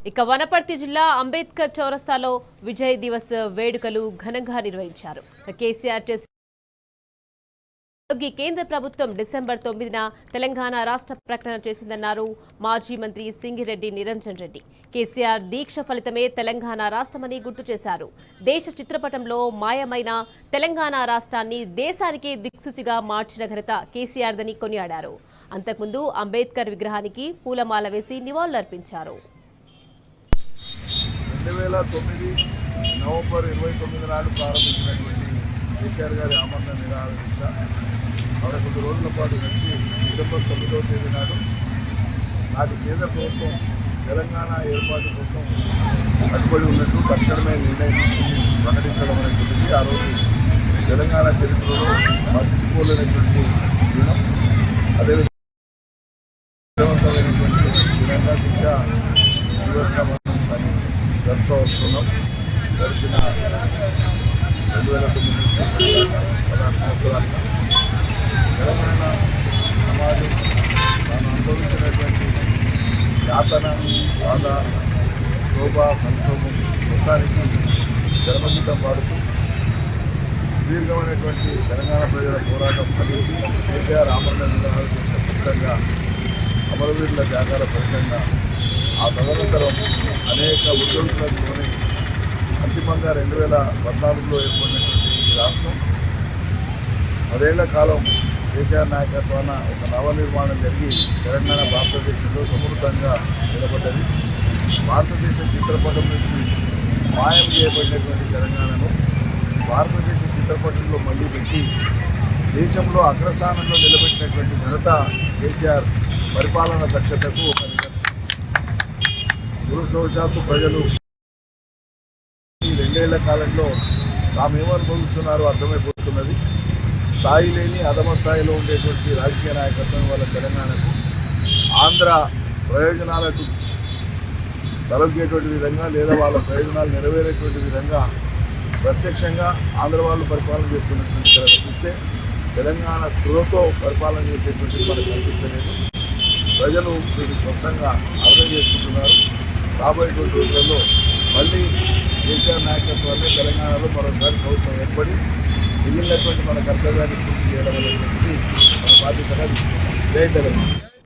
ఇక వనపర్తి జిల్లా అంబేద్కర్ చౌరస్తాలో విజయ్ దివస్ వేడుకలు ఘనంగా నిర్వహించారు. కేసీఆర్ కేంద్ర ప్రభుత్వం డిసెంబర్ 9న తెలంగాణ రాష్ట్ర ప్రకటన చేసిందన్నారు మాజీ మంత్రి సింగిరెడ్డి నిరంజన్ రెడ్డి. కేసీఆర్ దీక్ష ఫలితమే తెలంగాణ రాష్ట్రమని గుర్తు చేశారు. దేశ చిత్రపటంలో మాయమైన తెలంగాణ రాష్ట్రాన్ని దేశానికి దిక్సూచిగా మార్చిన ఘనత కేసీఆర్దని కొనియాడారు. అంతకుముందు అంబేద్కర్ విగ్రహానికి పూలమాల వేసి నివాళులర్పించారు. 2009 నవంబర్ 29 నాడు ప్రారంభించినటువంటి కేసీఆర్ గారి ఆమరణ నిరాహార దీక్ష ఆవిడ కొద్ది రోజుల పాటు నుంచి డిసెంబర్ 9వ తేదీ నాటి కేంద్ర ప్రభుత్వం తెలంగాణ ఏర్పాటు కోసం కట్టుబడి ఉన్నట్టు తక్షణమే నిర్ణయం ప్రకటించడం అనేటువంటిది ఆ రోజు తెలంగాణ చరిత్రలో మర్చిపోలేనటువంటి దినం. అదేవిధంగా విధంగా దీక్ష దివస్గా మనం జరుపుతూ వస్తున్నాం. గడిచిన 2009 నుంచి 16 సంవత్సరాలుగా తెలంగాణ సమాజం తాను అనుభవించినటువంటి యాతన, బాధ, శోభ, సంక్షోభం మొత్తానికి జన్మగీతం పాడుతూ దీర్ఘమైనటువంటి తెలంగాణ ప్రజల పోరాటం ఫలించి కేసీఆర్ ఆమరణ నిరాహార దీక్ష ఫలితంగా అమరవీరుల త్యాగాల ఫలితంగా ఆ తదనంతరం అనేక ఉద్యోగులతోనే అంతిమంగా 2014లో ఏర్పడినటువంటి ఈ రాష్ట్రం 10 ఏళ్ల కాలం కేసీఆర్ నాయకత్వాన ఒక నవనిర్మాణం జరిగి తెలంగాణ భారతదేశంలో సమృద్ధంగా నిలబడ్డది. భారతదేశ చిత్రపటం నుంచి మాయం చేయబడినటువంటి తెలంగాణను భారతదేశ చిత్రపటంలో మళ్ళీ పెట్టి దేశంలో అగ్రస్థానంలో నిలబెట్టినటువంటి ఘనత కేసీఆర్ పరిపాలన దక్షతకు ఒక నిదర్శనం. దురదృష్టవశాత్తు ప్రజలు ఈ 2 ఏళ్ల కాలంలో తామేమనుభవిస్తున్నారో అర్థమైపోతున్నది. స్థాయి లేని అధమ స్థాయిలో ఉండేటువంటి రాజకీయ నాయకత్వం వల్ల తెలంగాణకు ఆంధ్ర ప్రయోజనాలకు తలచేటువంటి విధంగా లేదా వాళ్ళ ప్రయోజనాలు నెరవేరేటువంటి విధంగా ప్రత్యక్షంగా ఆంధ్ర వాళ్ళు పరిపాలన చేస్తున్నటువంటి కనిపిస్తే తెలంగాణ స్పృహతో పరిపాలన చేసేటువంటి మనకు కనిపిస్తలేదు. ప్రజలు దీన్ని స్పష్టంగా అర్థం చేసుకుంటున్నారు. రాబోయేటువంటి రోజులలో మళ్ళీ కేసీఆర్ నాయకత్వాన్ని తెలంగాణలో మరోసారి ప్రభుత్వం ఏర్పడి మిగిలినటువంటి మన కర్తవ్యాన్ని పూర్తి చేయడం అనేటువంటిది మన బాధ్యతగా తీసుకుంటాం. జై తెలంగాణ.